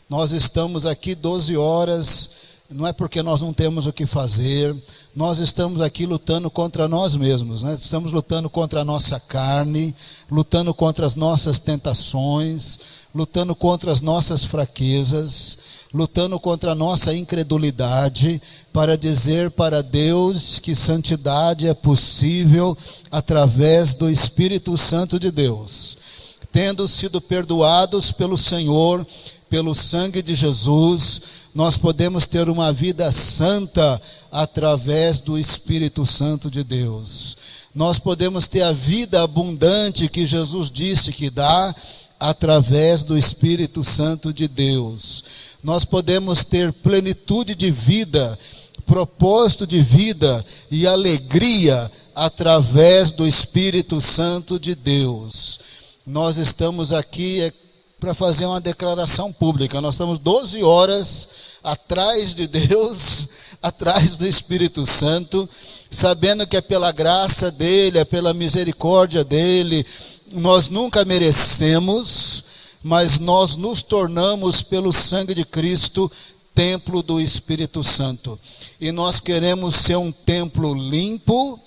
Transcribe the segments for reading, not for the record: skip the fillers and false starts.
Nós estamos aqui 12 horas, não é porque nós não temos o que fazer, nós estamos aqui lutando contra nós mesmos, né? Estamos lutando contra a nossa carne, lutando contra as nossas tentações, lutando contra as nossas fraquezas, lutando contra a nossa incredulidade, para dizer para Deus que santidade é possível através do Espírito Santo de Deus. Tendo sido perdoados pelo Senhor, pelo sangue de Jesus, nós podemos ter uma vida santa através do Espírito Santo de Deus. Nós podemos ter a vida abundante que Jesus disse que dá através do Espírito Santo de Deus. Nós podemos ter plenitude de vida, propósito de vida e alegria através do Espírito Santo de Deus. Nós estamos aqui para fazer uma declaração pública. Nós estamos 12 horas atrás de Deus, atrás do Espírito Santo, sabendo que é pela graça dele, é pela misericórdia dele. Nós nunca merecemos, mas nós nos tornamos pelo sangue de Cristo templo do Espírito Santo. E nós queremos ser um templo limpo,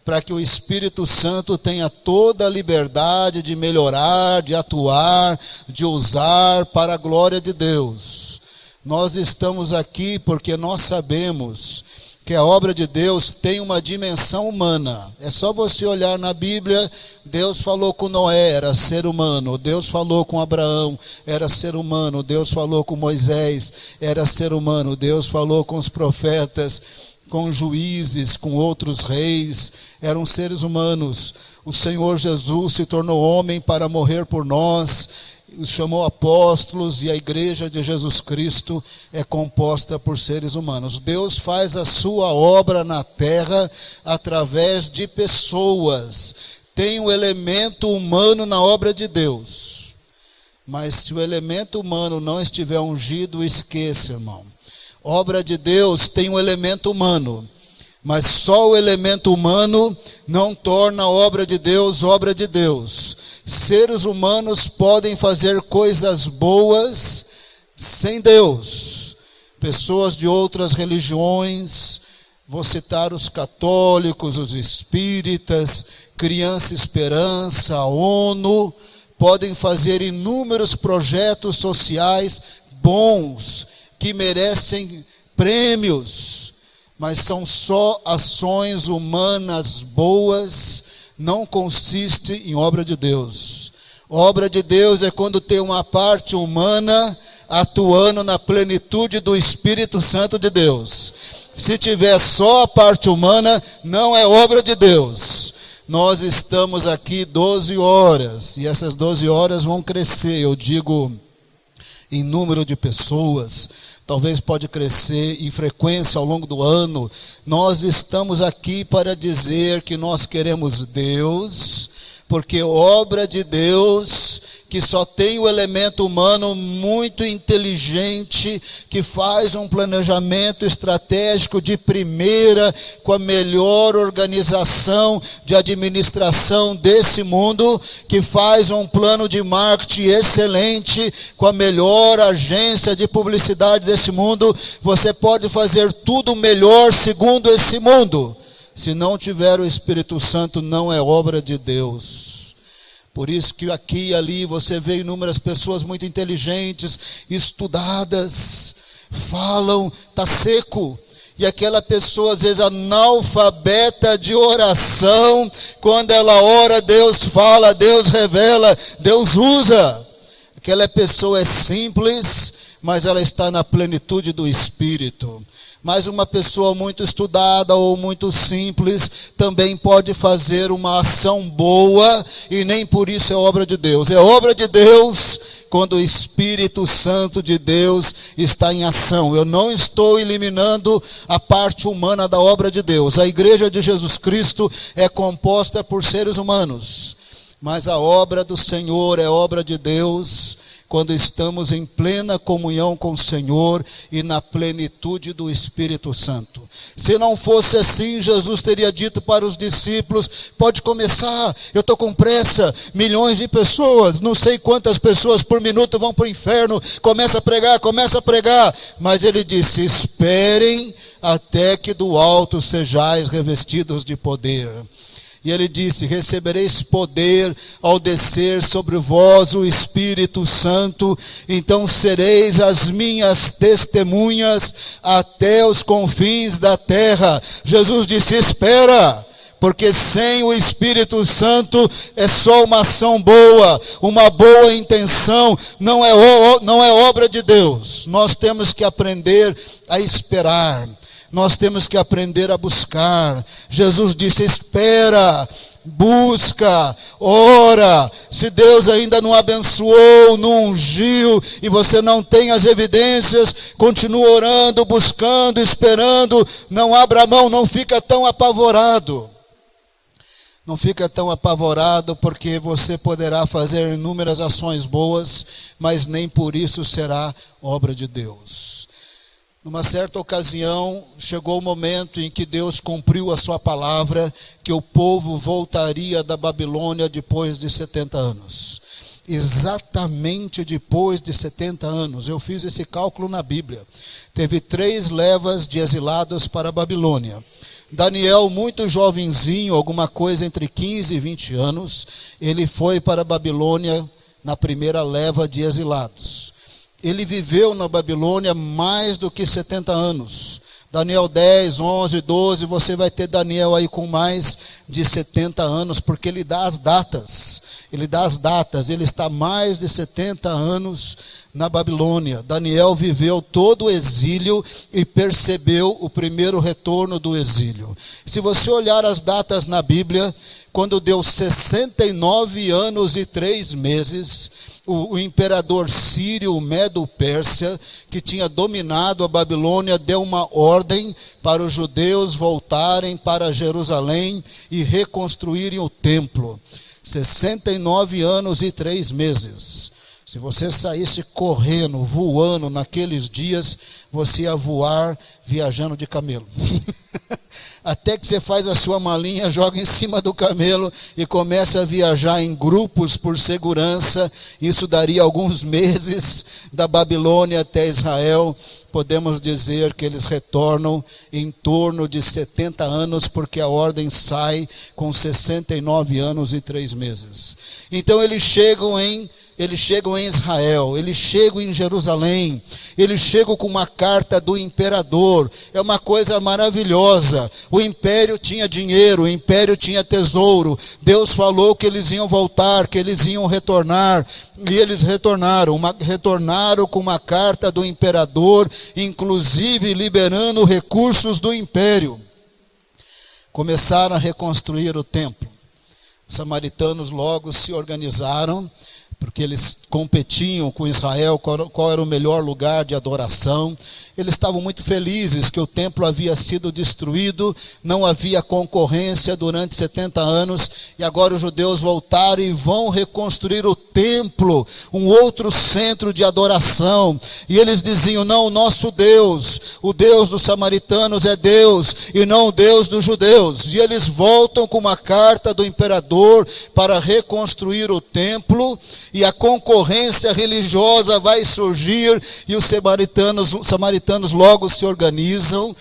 para que o Espírito Santo tenha toda a liberdade de melhorar, de atuar, de usar para a glória de Deus. Nós estamos aqui porque nós sabemos que a obra de Deus tem uma dimensão humana. É só você olhar na Bíblia, Deus falou com Noé, era ser humano. Deus falou com Abraão, era ser humano. Deus falou com Moisés, era ser humano. Deus falou com os profetas, com juízes, com outros reis, eram seres humanos. O Senhor Jesus se tornou homem para morrer por nós, os chamou apóstolos, e a igreja de Jesus Cristo é composta por seres humanos. Deus faz a sua obra na terra através de pessoas. Tem um elemento humano na obra de Deus, mas se o elemento humano não estiver ungido, esqueça, irmão. Obra de Deus tem um elemento humano, mas só o elemento humano não torna a obra de Deus obra de Deus. Seres humanos podem fazer coisas boas sem Deus. Pessoas de outras religiões, vou citar os católicos, os espíritas, Criança Esperança, a ONU, podem fazer inúmeros projetos sociais bons, que merecem prêmios, mas são só ações humanas boas, não consiste em obra de Deus. Obra de Deus é quando tem uma parte humana atuando na plenitude do Espírito Santo de Deus. Se tiver só a parte humana, não é obra de Deus. Nós estamos aqui 12 horas, e essas 12 horas vão crescer, eu digo, em número de pessoas, talvez pode crescer em frequência ao longo do ano. Nós estamos aqui para dizer que nós queremos Deus, porque obra de Deus, que só tem o elemento humano muito inteligente, que faz um planejamento estratégico de primeira, com a melhor organização de administração desse mundo, que faz um plano de marketing excelente, com a melhor agência de publicidade desse mundo. Você pode fazer tudo melhor segundo esse mundo. Se não tiver o Espírito Santo, não é obra de Deus. Por isso que aqui e ali você vê inúmeras pessoas muito inteligentes, estudadas, falam, está seco. E aquela pessoa, às vezes, analfabeta de oração, quando ela ora, Deus fala, Deus revela, Deus usa. Aquela pessoa é simples, mas ela está na plenitude do Espírito. Mas uma pessoa muito estudada ou muito simples também pode fazer uma ação boa, e nem por isso é obra de Deus. É obra de Deus quando o Espírito Santo de Deus está em ação. Eu não estou eliminando a parte humana da obra de Deus. A igreja de Jesus Cristo é composta por seres humanos, mas a obra do Senhor é obra de Deus quando estamos em plena comunhão com o Senhor e na plenitude do Espírito Santo. Se não fosse assim, Jesus teria dito para os discípulos: pode começar, eu estou com pressa, milhões de pessoas, não sei quantas pessoas por minuto vão para o inferno, começa a pregar. Mas ele disse: esperem até que do alto sejais revestidos de poder. E ele disse: recebereis poder ao descer sobre vós o Espírito Santo, então sereis as minhas testemunhas até os confins da terra. Jesus disse: espera, porque sem o Espírito Santo é só uma ação boa, uma boa intenção, não é obra de Deus. Nós temos que aprender a esperar. Nós temos que aprender a buscar. Jesus disse: espera, busca, ora. Se Deus ainda não abençoou, não ungiu, e você não tem as evidências, continua orando, buscando, esperando. Não abra mão, não fica tão apavorado. Não fica tão apavorado, porque você poderá fazer inúmeras ações boas, mas nem por isso será obra de Deus. Numa certa ocasião, chegou o momento em que Deus cumpriu a sua palavra, que o povo voltaria da Babilônia depois de 70 anos. Exatamente depois de 70 anos, eu fiz esse cálculo na Bíblia. Teve 3 levas de exilados para a Babilônia. Daniel, muito jovenzinho, alguma coisa entre 15 e 20 anos, ele foi para a Babilônia na primeira leva de exilados. Ele viveu na Babilônia mais do que 70 anos. Daniel 10, 11, 12, você vai ter Daniel aí com mais de 70 anos, porque ele dá as datas. Ele está mais de 70 anos na Babilônia. Daniel viveu todo o exílio e percebeu o primeiro retorno do exílio. Se você olhar as datas na Bíblia, quando deu 69 anos e 3 meses, o imperador sírio Medo-Pérsia, que tinha dominado a Babilônia, deu uma ordem para os judeus voltarem para Jerusalém e reconstruírem o templo. 69 anos e 3 meses. Se você saísse correndo, voando naqueles dias, você ia voar viajando de camelo. Até que você faz a sua malinha, joga em cima do camelo e começa a viajar em grupos por segurança. Isso daria alguns meses da Babilônia até Israel. Podemos dizer que eles retornam em torno de 70 anos, porque a ordem sai com 69 anos e 3 meses. Então eles chegam em Israel, eles chegam em Jerusalém, eles chegam com uma carta do imperador. É uma coisa maravilhosa. O império tinha dinheiro, o império tinha tesouro. Deus falou que eles iam voltar, que eles iam retornar, e eles retornaram com uma carta do imperador, inclusive liberando recursos do império. Começaram a reconstruir o templo. Os samaritanos logo se organizaram, porque eles competiam com Israel qual era o melhor lugar de adoração. Eles estavam muito felizes que o templo havia sido destruído, não havia concorrência durante 70 anos, e agora os judeus voltaram e vão reconstruir o templo, um outro centro de adoração. E eles diziam: não, o nosso Deus, o Deus dos samaritanos é Deus, e não o Deus dos judeus. E eles voltam com uma carta do imperador para reconstruir o templo, e a concorrência religiosa vai surgir, e os samaritanos logo se organizam,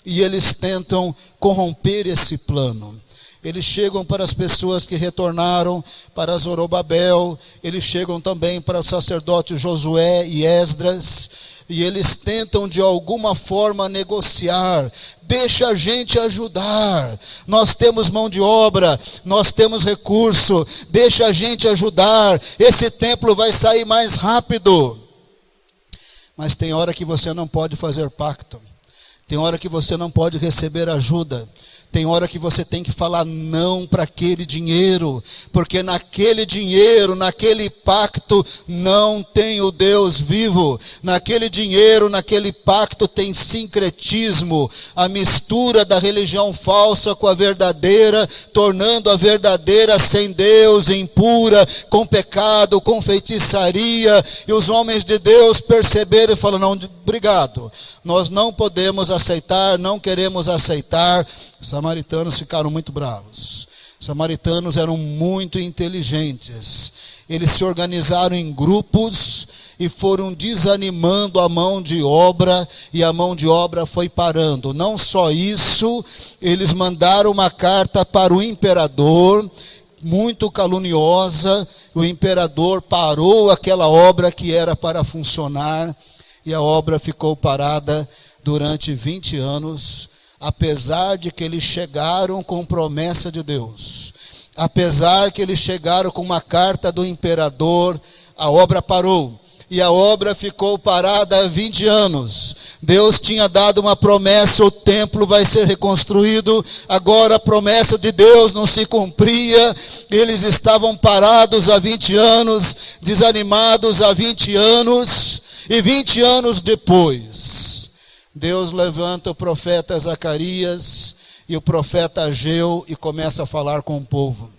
e eles tentam corromper esse plano. Eles chegam para as pessoas que retornaram, para Zorobabel, eles chegam também para o sacerdote Josué e Esdras, e eles tentam de alguma forma negociar. Deixa a gente ajudar, nós temos mão de obra, nós temos recurso, deixa a gente ajudar, esse templo vai sair mais rápido. Mas tem hora que você não pode fazer pacto, tem hora que você não pode receber ajuda, Tem hora que você tem que falar não para aquele dinheiro, porque naquele dinheiro, naquele pacto, não tem o Deus vivo. Naquele dinheiro, naquele pacto tem sincretismo, a mistura da religião falsa com a verdadeira, tornando a verdadeira sem Deus, impura, com pecado, com feitiçaria. E os homens de Deus perceberam e falaram: não, obrigado, nós não podemos aceitar, não queremos aceitar. Os samaritanos ficaram muito bravos. Os samaritanos eram muito inteligentes. Eles se organizaram em grupos e foram desanimando a mão de obra, e a mão de obra foi parando. Não só isso, eles mandaram uma carta para o imperador, muito caluniosa. O imperador parou aquela obra que era para funcionar, e a obra ficou parada durante 20 anos, apesar de que eles chegaram com promessa de Deus, apesar que eles chegaram com uma carta do imperador, a obra parou. E a obra ficou parada há 20 anos. Deus tinha dado uma promessa: o templo vai ser reconstruído. Agora a promessa de Deus não se cumpria. Eles estavam parados há 20 anos, desanimados há 20 anos. E 20 anos depois, Deus levanta o profeta Zacarias e o profeta Ageu e começa a falar com o povo.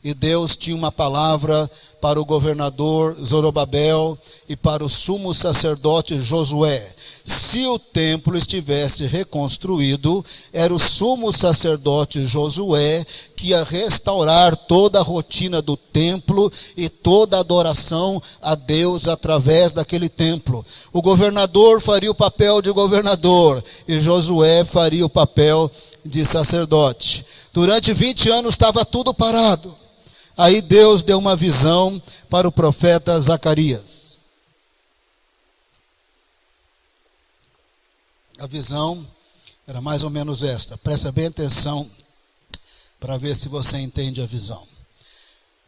E Deus tinha uma palavra para o governador Zorobabel e para o sumo sacerdote Josué. Se o templo estivesse reconstruído, era o sumo sacerdote Josué que ia restaurar toda a rotina do templo e toda a adoração a Deus através daquele templo. O governador faria o papel de governador e Josué faria o papel de sacerdote. Durante 20 anos estava tudo parado. Aí Deus deu uma visão para o profeta Zacarias. A visão era mais ou menos esta. Presta bem atenção para ver se você entende a visão.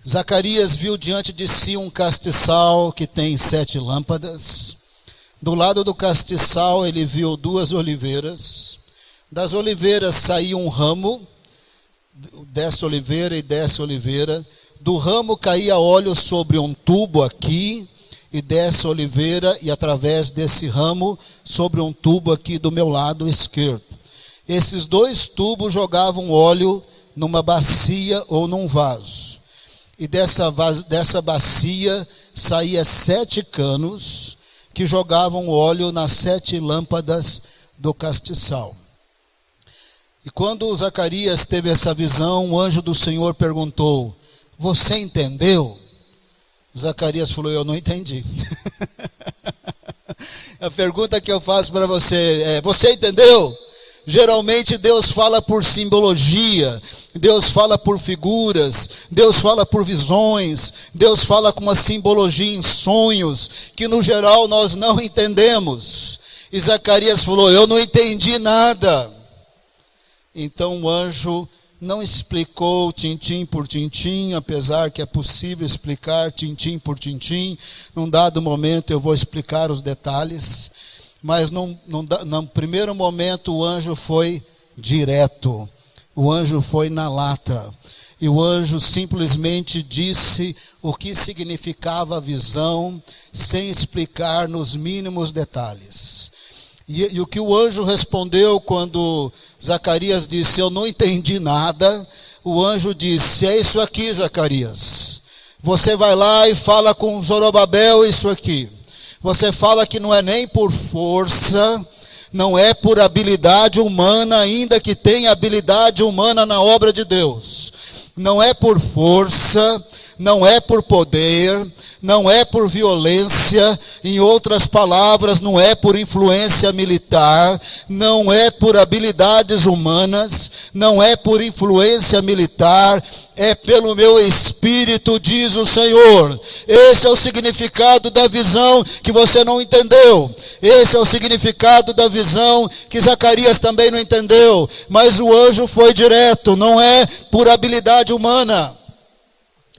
Zacarias viu diante de si um castiçal que tem 7 lâmpadas. Do lado do castiçal ele viu 2 oliveiras. Das oliveiras saía um ramo, dessa oliveira e dessa oliveira. Do ramo caía óleo sobre um tubo aqui, e dessa oliveira e através desse ramo sobre um tubo aqui do meu lado esquerdo. Esses 2 tubos jogavam óleo numa bacia ou num vaso. E dessa bacia saía 7 canos que jogavam óleo nas 7 lâmpadas do castiçal. E quando Zacarias teve essa visão, o anjo do Senhor perguntou: você entendeu? Zacarias falou: eu não entendi. A pergunta que eu faço para você é: você entendeu? Geralmente Deus fala por simbologia, Deus fala por figuras, Deus fala por visões, Deus fala com uma simbologia em sonhos, que no geral nós não entendemos. E Zacarias falou: eu não entendi nada. Então o anjo não explicou tintim por tintim, apesar que é possível explicar tintim por tintim. Num dado momento eu vou explicar os detalhes, mas no primeiro momento o anjo foi direto, o anjo foi na lata, e o anjo simplesmente disse o que significava a visão, sem explicar nos mínimos detalhes. E o que o anjo respondeu quando Zacarias disse: eu não entendi nada, o anjo disse: é isso aqui, Zacarias. Você vai lá e fala com Zorobabel isso aqui. Você fala que não é nem por força, não é por habilidade humana, ainda que tenha habilidade humana na obra de Deus. Não é por força, não é por poder, não é por violência, em outras palavras, não é por influência militar, não é por habilidades humanas, não é por influência militar, é pelo meu Espírito, diz o Senhor. Esse é o significado da visão que você não entendeu. Esse é o significado da visão que Zacarias também não entendeu. Mas o anjo foi direto, não é por habilidade humana.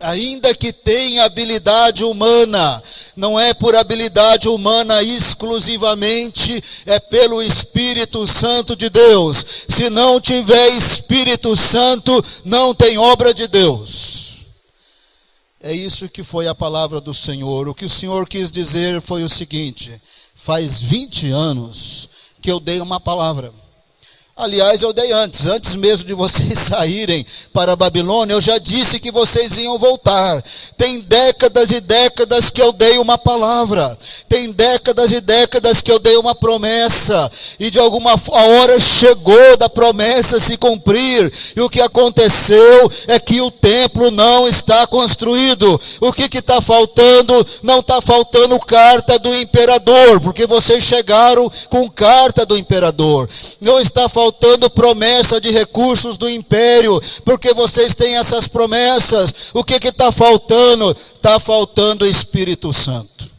Ainda que tenha habilidade humana, não é por habilidade humana exclusivamente, é pelo Espírito Santo de Deus. Se não tiver Espírito Santo, não tem obra de Deus. É isso que foi a palavra do Senhor. O que o Senhor quis dizer foi o seguinte: faz 20 anos que eu dei uma palavra. Aliás, eu dei antes mesmo de vocês saírem para a Babilônia, eu já disse que vocês iam voltar. Tem décadas e décadas que eu dei uma palavra. Tem décadas e décadas que eu dei uma promessa. E de alguma hora chegou da promessa se cumprir. E o que aconteceu é que o templo não está construído. O que está faltando? Não está faltando carta do imperador, porque vocês chegaram com carta do imperador. Não está faltando promessa de recursos do império, porque vocês têm essas promessas. O que está faltando? Está faltando o Espírito Santo.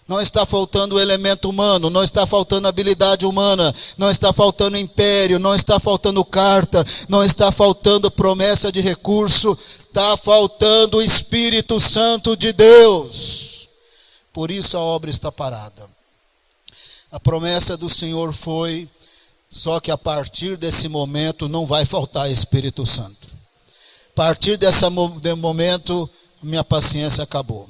Não está faltando o elemento humano, não está faltando habilidade humana, não está faltando império, não está faltando carta, não está faltando promessa de recurso, está faltando o Espírito Santo de Deus. Por isso a obra está parada. A promessa do Senhor foi: só que a partir desse momento não vai faltar Espírito Santo. A partir desse momento, minha paciência acabou.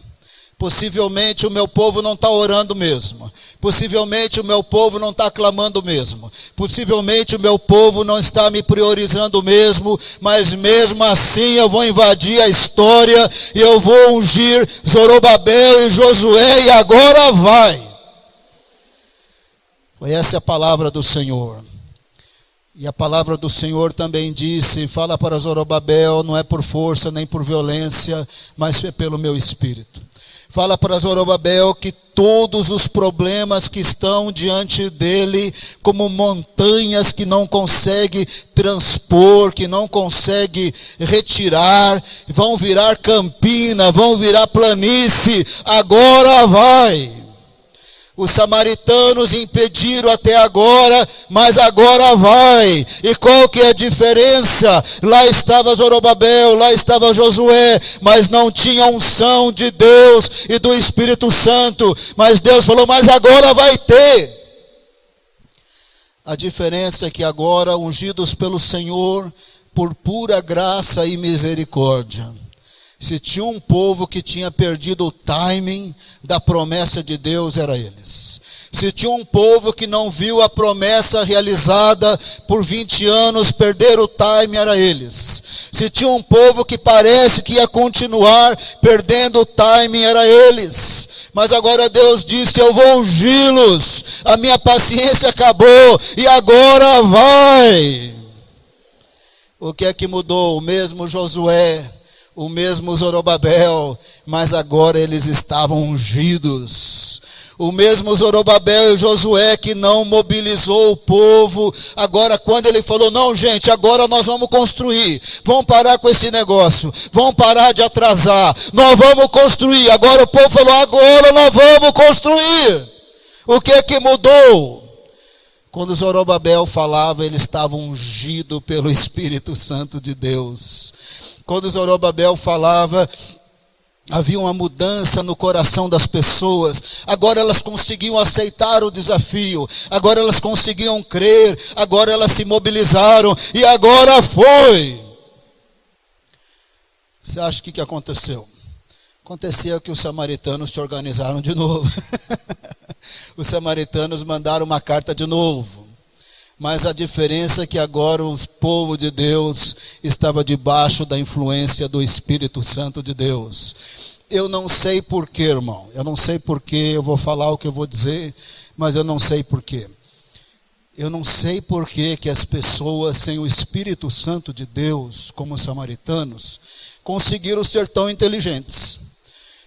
Possivelmente o meu povo não está orando mesmo. Possivelmente o meu povo não está clamando mesmo. Possivelmente o meu povo não está me priorizando mesmo. Mas mesmo assim eu vou invadir a história e eu vou ungir Zorobabel e Josué, e agora vai. Foi essa a palavra do Senhor. E a palavra do Senhor também disse: fala para Zorobabel, não é por força nem por violência, mas é pelo meu Espírito. Fala para Zorobabel que todos os problemas que estão diante dele, como montanhas que não consegue transpor, que não consegue retirar, vão virar campina, vão virar planície, agora vai. Os samaritanos impediram até agora, mas agora vai. E qual que é a diferença? Lá estava Zorobabel, lá estava Josué, mas não tinha unção de Deus e do Espírito Santo. Mas Deus falou: mas agora vai ter. A diferença é que agora, ungidos pelo Senhor, por pura graça e misericórdia. Se tinha um povo que tinha perdido o timing da promessa de Deus, era eles. Se tinha um povo que não viu a promessa realizada por 20 anos, perder o timing, era eles. Se tinha um povo que parece que ia continuar perdendo o timing, era eles. Mas agora Deus disse: eu vou ungí-los, a minha paciência acabou e agora vai. O que é que mudou? O mesmo Josué, o mesmo Zorobabel, mas agora eles estavam ungidos. O mesmo Zorobabel e Josué que não mobilizou o povo, agora quando ele falou: não gente, agora nós vamos construir, vamos parar com esse negócio, vamos parar de atrasar, nós vamos construir. Agora o povo falou: agora nós vamos construir. O que é que mudou? Quando Zorobabel falava, ele estava ungido pelo Espírito Santo de Deus. Quando Zorobabel falava, havia uma mudança no coração das pessoas. Agora elas conseguiam aceitar o desafio. Agora elas conseguiam crer. Agora elas se mobilizaram. E agora foi. Você acha que aconteceu? Aconteceu que os samaritanos se organizaram de novo. Os samaritanos mandaram uma carta de novo. Mas a diferença é que agora o povo de Deus estava debaixo da influência do Espírito Santo de Deus. Eu não sei porquê, irmão. Eu não sei porquê, eu vou falar o que eu vou dizer, mas eu não sei porquê. Eu não sei porquê que as pessoas sem o Espírito Santo de Deus, como os samaritanos, conseguiram ser tão inteligentes.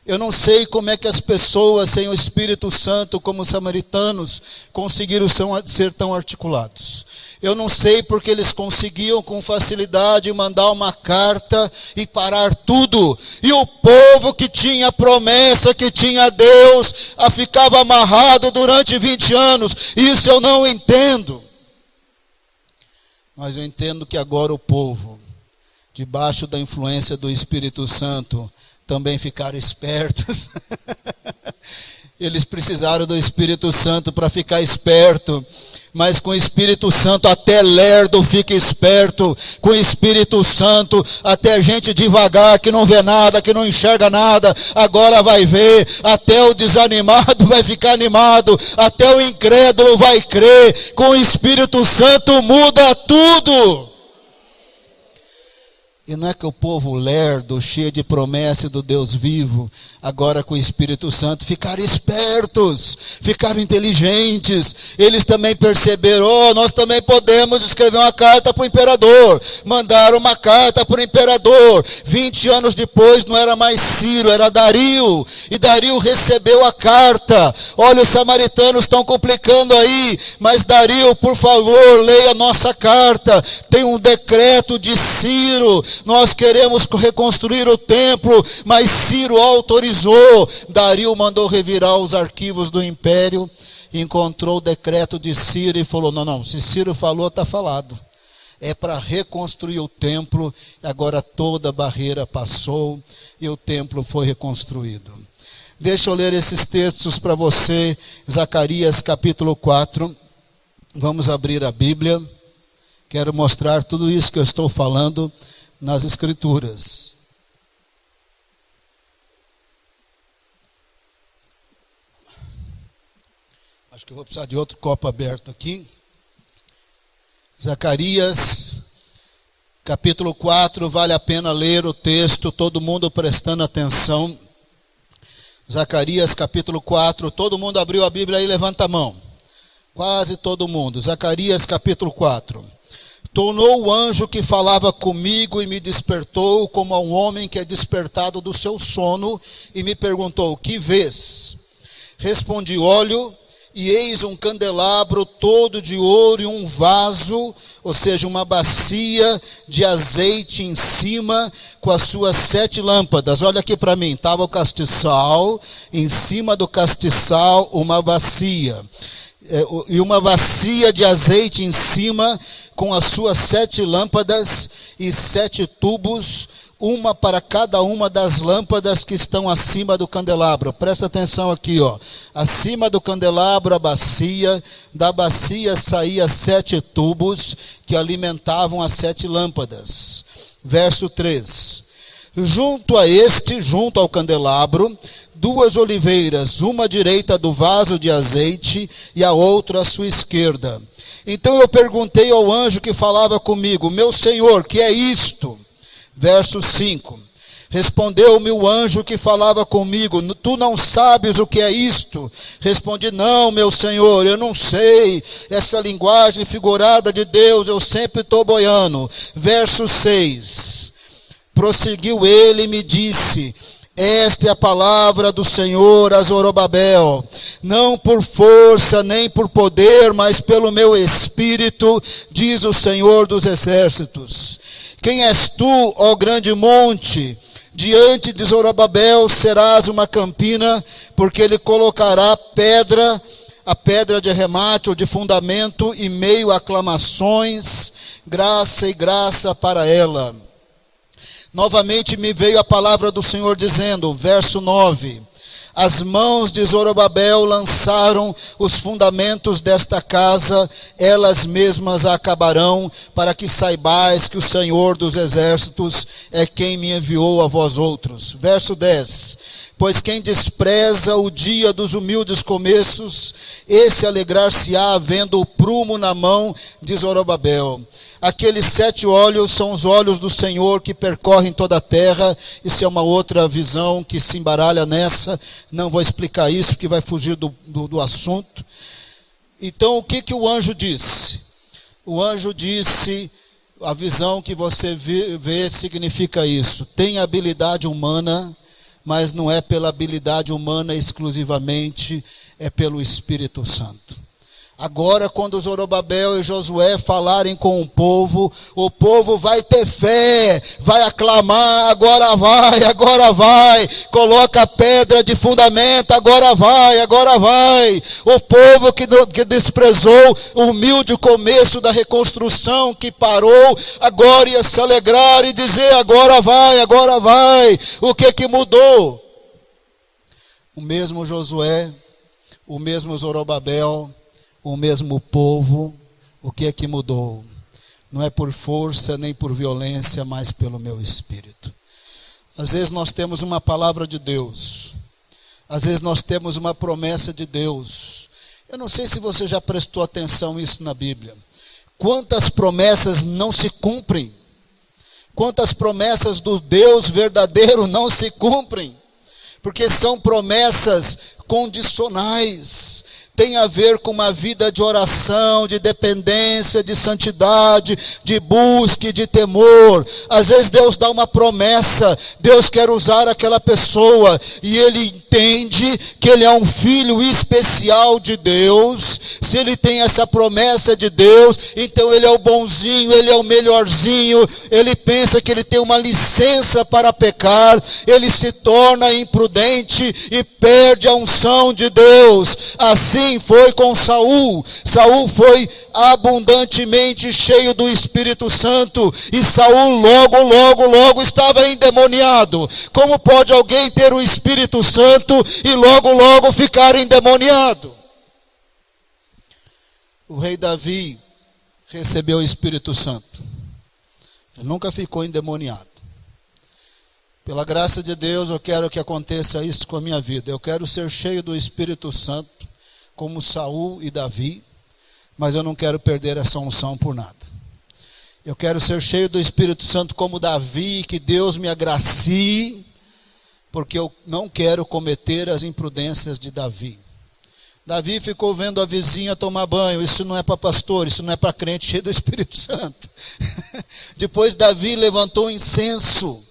Eu não sei como é que as pessoas sem o Espírito Santo, como os samaritanos, conseguiram ser tão articulados. Eu não sei porque eles conseguiam com facilidade mandar uma carta e parar tudo. E o povo que tinha promessa, que tinha Deus, ficava amarrado durante 20 anos. Isso eu não entendo. Mas eu entendo que agora o povo debaixo da influência do Espírito Santo, também ficaram espertos. Eles precisaram do Espírito Santo para ficar esperto. Mas com o Espírito Santo até lerdo fica esperto. Com o Espírito Santo até gente devagar, que não vê nada, que não enxerga nada, agora vai ver. Até o desanimado vai ficar animado. Até o incrédulo vai crer. Com o Espírito Santo muda tudo. E não é que o povo lerdo, cheio de promessa do Deus vivo, agora com o Espírito Santo, ficaram espertos, ficaram inteligentes. Eles também perceberam, nós também podemos escrever uma carta para o imperador. Mandaram uma carta para o imperador. 20 anos depois não era mais Ciro, era Dario. E Dario recebeu a carta. Olha, os samaritanos estão complicando aí, mas Dario, por favor, leia a nossa carta. Tem um decreto de Ciro. Nós queremos reconstruir o templo, mas Ciro autorizou. Dario mandou revirar os arquivos do império, encontrou o decreto de Ciro e falou, não, se Ciro falou, está falado. É para reconstruir o templo. Agora toda a barreira passou e o templo foi reconstruído. Deixa eu ler esses textos para você. Zacarias capítulo 4. Vamos abrir a Bíblia. Quero mostrar tudo isso que eu estou falando nas Escrituras. Acho que eu vou precisar de outro copo aberto aqui. Zacarias, capítulo 4, vale a pena ler o texto, todo mundo prestando atenção. Zacarias, capítulo 4, todo mundo abriu a Bíblia aí, levanta a mão. Quase todo mundo. Zacarias, capítulo 4. Tornou o anjo que falava comigo e me despertou como a um homem que é despertado do seu sono e me perguntou, que vês? Respondi, olho, e eis um candelabro todo de ouro e um vaso, ou seja, uma bacia de azeite em cima com as suas 7 lâmpadas. Olha aqui para mim, estava o castiçal, em cima do castiçal uma bacia. E uma bacia de azeite em cima com as suas 7 lâmpadas e 7 tubos, uma para cada uma das lâmpadas que estão acima do candelabro. Presta atenção aqui, ó. Acima do candelabro a bacia, da bacia saía 7 tubos que alimentavam as 7 lâmpadas. Verso 3. Junto ao candelabro, 2 oliveiras, uma à direita do vaso de azeite e a outra à sua esquerda. Então eu perguntei ao anjo que falava comigo, meu senhor, que é isto? Verso 5. Respondeu-me o anjo que falava comigo, tu não sabes o que é isto? Respondi, não, meu senhor, eu não sei. Essa linguagem figurada de Deus eu sempre estou boiando. Verso 6. Prosseguiu ele e me disse, esta é a palavra do Senhor a Zorobabel, não por força nem por poder, mas pelo meu espírito, diz o Senhor dos exércitos. Quem és tu, ó grande monte? Diante de Zorobabel serás uma campina, porque ele colocará a pedra de arremate ou de fundamento, e meio a aclamações, graça e graça para ela. Novamente me veio a palavra do Senhor dizendo, verso 9, as mãos de Zorobabel lançaram os fundamentos desta casa, elas mesmas a acabarão, para que saibais que o Senhor dos exércitos é quem me enviou a vós outros. Verso 10, pois quem despreza o dia dos humildes começos, esse alegrar-se-á vendo o prumo na mão de Zorobabel. Aqueles 7 olhos são os olhos do Senhor que percorrem toda a terra. Isso é uma outra visão que se embaralha nessa. Não vou explicar isso, porque vai fugir do assunto. Então, o que o anjo disse? O anjo disse, a visão que você vê significa isso. Tem habilidade humana, mas não é pela habilidade humana exclusivamente, é pelo Espírito Santo. Agora, quando Zorobabel e Josué falarem com o povo vai ter fé, vai aclamar, agora vai, coloca a pedra de fundamento, agora vai. O povo que desprezou o humilde começo da reconstrução, que parou, agora ia se alegrar e dizer, agora vai. O que mudou? O mesmo Josué, o mesmo Zorobabel, o mesmo povo. O que é que mudou? Não é por força nem por violência, mas pelo meu espírito. Às vezes nós temos uma palavra de Deus, às vezes nós temos uma promessa de Deus. Eu não sei se você já prestou atenção nisso na Bíblia. Quantas promessas não se cumprem? Quantas promessas do Deus verdadeiro não se cumprem? Porque são promessas condicionais. Tem a ver com uma vida de oração, de dependência, de santidade, de busca e de temor. Às vezes Deus dá uma promessa, Deus quer usar aquela pessoa e ele entende que ele é um filho especial de Deus. Se ele tem essa promessa de Deus, então ele é o bonzinho, ele é o melhorzinho. Ele pensa que ele tem uma licença para pecar, ele se torna imprudente e perde a unção de Deus. Assim foi com Saul. Saul foi abundantemente cheio do Espírito Santo e Saul logo estava endemoniado. Como pode alguém ter o Espírito Santo e logo ficar endemoniado? O rei Davi recebeu o Espírito Santo. Ele nunca ficou endemoniado. Pela graça de Deus, eu quero que aconteça isso com a minha vida. Eu quero ser cheio do Espírito Santo, como Saul e Davi, mas eu não quero perder essa unção por nada. Eu quero ser cheio do Espírito Santo como Davi, que Deus me agracie, porque eu não quero cometer as imprudências de Davi. Davi ficou vendo a vizinha tomar banho. Isso não é para pastor, isso não é para crente cheio do Espírito Santo. Depois Davi levantou incenso.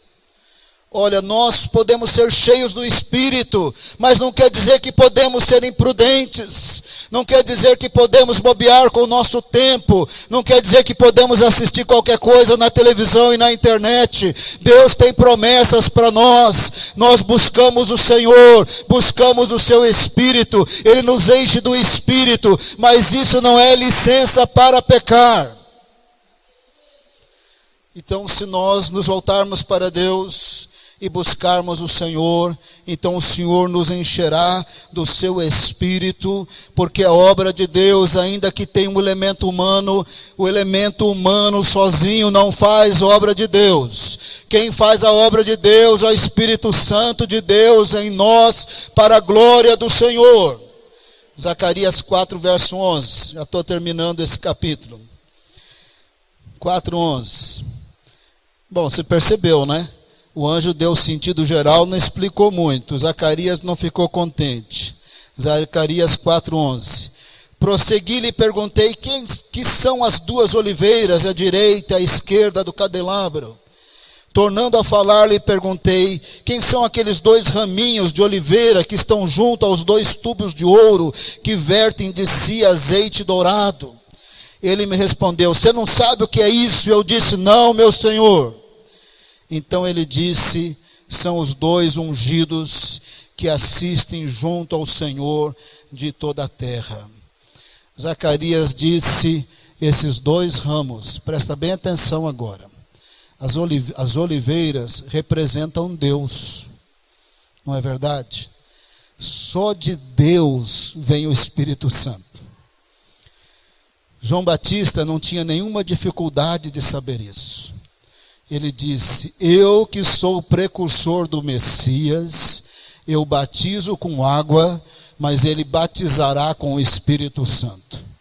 Olha, nós podemos ser cheios do Espírito, mas não quer dizer que podemos ser imprudentes, não quer dizer que podemos bobear com o nosso tempo, não quer dizer que podemos assistir qualquer coisa na televisão e na internet. Deus tem promessas para nós. Nós buscamos o Senhor, buscamos o seu Espírito, Ele nos enche do Espírito, mas isso não é licença para pecar. Então, se nós nos voltarmos para Deus e buscarmos o Senhor, então o Senhor nos encherá do seu Espírito, porque a obra de Deus, ainda que tenha um elemento humano, o elemento humano sozinho não faz obra de Deus. Quem faz a obra de Deus é o Espírito Santo de Deus em nós, para a glória do Senhor. Zacarias 4, verso 11, já estou terminando esse capítulo. 4:11. Bom, você percebeu, né? O anjo deu sentido geral, não explicou muito. Zacarias não ficou contente. Zacarias 4:11. Prossegui-lhe e perguntei, que são as duas oliveiras, à direita e à esquerda do candelabro? Tornando a falar-lhe, perguntei, quem são aqueles dois raminhos de oliveira que estão junto aos dois tubos de ouro que vertem de si azeite dourado? Ele me respondeu, você não sabe o que é isso? Eu disse, não, meu senhor. Então ele disse, são os dois ungidos que assistem junto ao Senhor de toda a terra. Zacarias disse, esses dois ramos, presta bem atenção agora, as oliveiras representam Deus, não é verdade? Só de Deus vem o Espírito Santo. João Batista não tinha nenhuma dificuldade de saber isso. Ele disse, eu que sou o precursor do Messias, eu batizo com água, mas ele batizará com o Espírito Santo.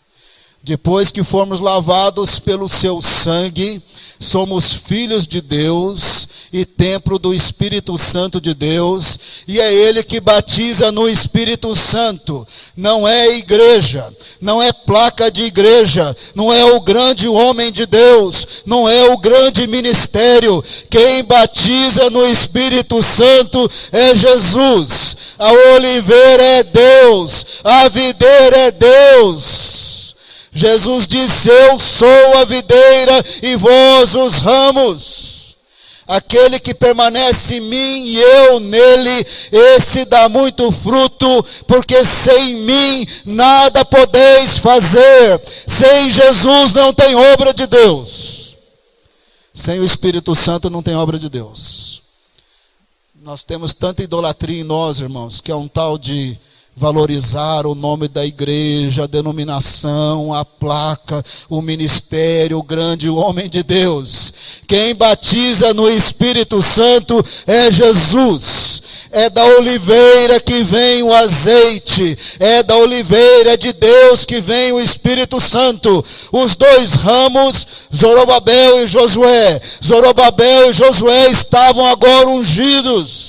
Depois que formos lavados pelo seu sangue, somos filhos de Deus e templo do Espírito Santo de Deus, e é Ele que batiza no Espírito Santo. Não é igreja, não é placa de igreja, não é o grande homem de Deus, não é o grande ministério. Quem batiza no Espírito Santo é Jesus. A oliveira é Deus, a videira é Deus. Jesus disse: eu sou a videira e vós os ramos. Aquele que permanece em mim e eu nele, esse dá muito fruto, porque sem mim nada podeis fazer. Sem Jesus não tem obra de Deus. Sem o Espírito Santo não tem obra de Deus. Nós temos tanta idolatria em nós, irmãos, que é um tal de valorizar o nome da igreja, a denominação, a placa, o ministério, o grande homem de Deus. Quem batiza no Espírito Santo é Jesus. É da oliveira que vem o azeite, é da oliveira de Deus que vem o Espírito Santo. Os dois ramos, Zorobabel e Josué. Zorobabel e Josué estavam agora ungidos.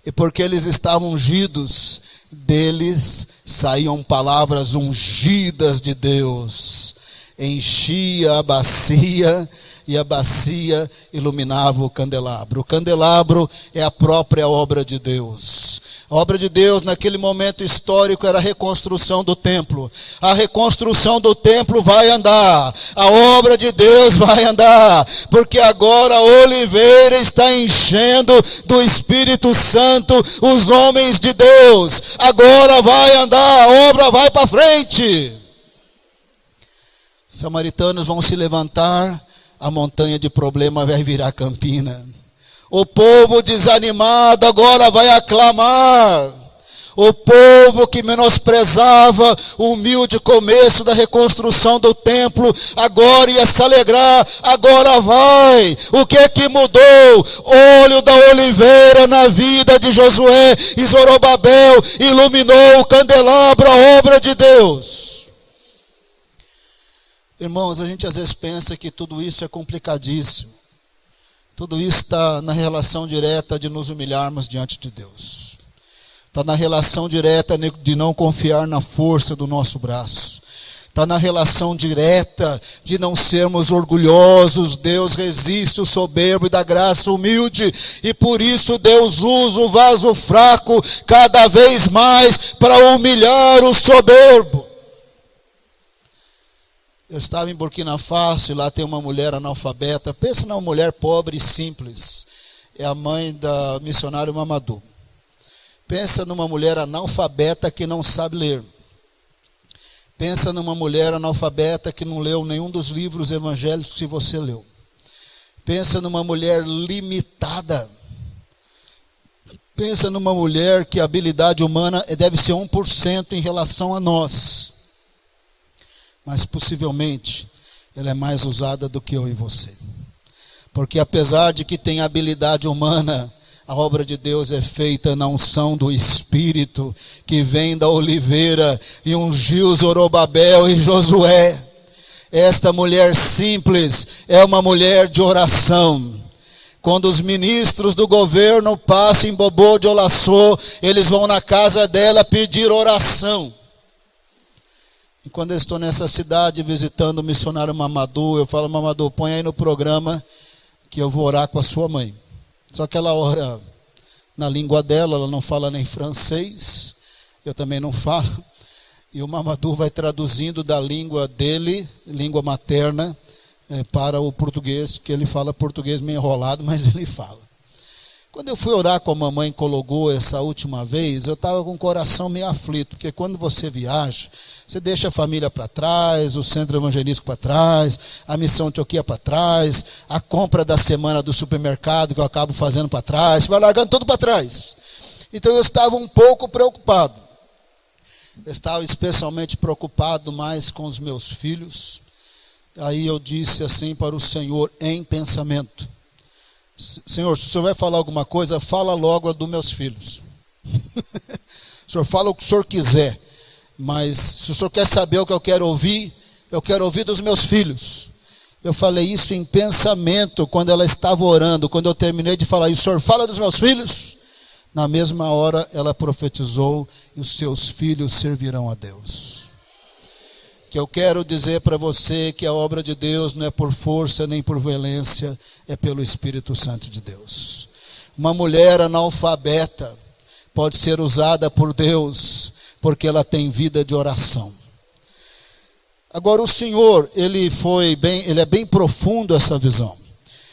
E porque eles estavam ungidos, deles saíam palavras ungidas de Deus. Enchia a bacia e a bacia iluminava o candelabro. O candelabro é a própria obra de Deus. A obra de Deus naquele momento histórico era a reconstrução do templo. A reconstrução do templo vai andar. A obra de Deus vai andar. Porque agora a oliveira está enchendo do Espírito Santo os homens de Deus. Agora vai andar, a obra vai para frente. Os samaritanos vão se levantar, a montanha de problema vai virar campina. O povo desanimado agora vai aclamar. O povo que menosprezava o humilde começo da reconstrução do templo, agora ia se alegrar, agora vai. O que é que mudou? Óleo da oliveira na vida de Josué e Zorobabel iluminou o candelabro, a obra de Deus. Irmãos, a gente às vezes pensa que tudo isso é complicadíssimo. Tudo isso está na relação direta de nos humilharmos diante de Deus. Está na relação direta de não confiar na força do nosso braço. Está na relação direta de não sermos orgulhosos. Deus resiste o soberbo e dá graça humilde. E por isso Deus usa o vaso fraco cada vez mais para humilhar o soberbo. Eu estava em Burkina Faso e lá tem uma mulher analfabeta. Pensa numa mulher pobre e simples. É a mãe da missionária Mamadou. Pensa numa mulher analfabeta que não sabe ler. Pensa numa mulher analfabeta que não leu nenhum dos livros evangélicos que você leu. Pensa numa mulher limitada. Pensa numa mulher que a habilidade humana deve ser 1% em relação a nós. Mas possivelmente ela é mais usada do que eu e você. Porque apesar de que tem habilidade humana, a obra de Deus é feita na unção do Espírito, que vem da oliveira e ungiu Zorobabel e Josué. Esta mulher simples é uma mulher de oração. Quando os ministros do governo passam em Bobô de Olaçô, eles vão na casa dela pedir oração. E quando eu estou nessa cidade visitando o missionário Mamadou, eu falo: Mamadou, põe aí no programa que eu vou orar com a sua mãe. Só que ela ora na língua dela, ela não fala nem francês, eu também não falo. E o Mamadou vai traduzindo da língua dele, língua materna, para o português, que ele fala português meio enrolado, mas ele fala. Quando eu fui orar com a mamãe em Cologô essa última vez, eu estava com o coração meio aflito, porque quando você viaja, você deixa a família para trás, o centro evangelístico para trás, a missão Antioquia para trás, a compra da semana do supermercado que eu acabo fazendo para trás, você vai largando tudo para trás. Então eu estava um pouco preocupado. Eu estava especialmente preocupado mais com os meus filhos. Aí eu disse assim para o Senhor em pensamento: Senhor, se o Senhor vai falar alguma coisa, fala logo dos meus filhos. O Senhor fala o que o Senhor quiser, mas se o Senhor quer saber o que eu quero ouvir dos meus filhos. Eu falei isso em pensamento quando ela estava orando. Quando eu terminei de falar isso: o Senhor fala dos meus filhos. Na mesma hora ela profetizou: e os seus filhos servirão a Deus. Que eu quero dizer para você que a obra de Deus não é por força nem por violência, é pelo Espírito Santo de Deus. Uma mulher analfabeta pode ser usada por Deus porque ela tem vida de oração. Agora o Senhor, ele é bem profundo essa visão.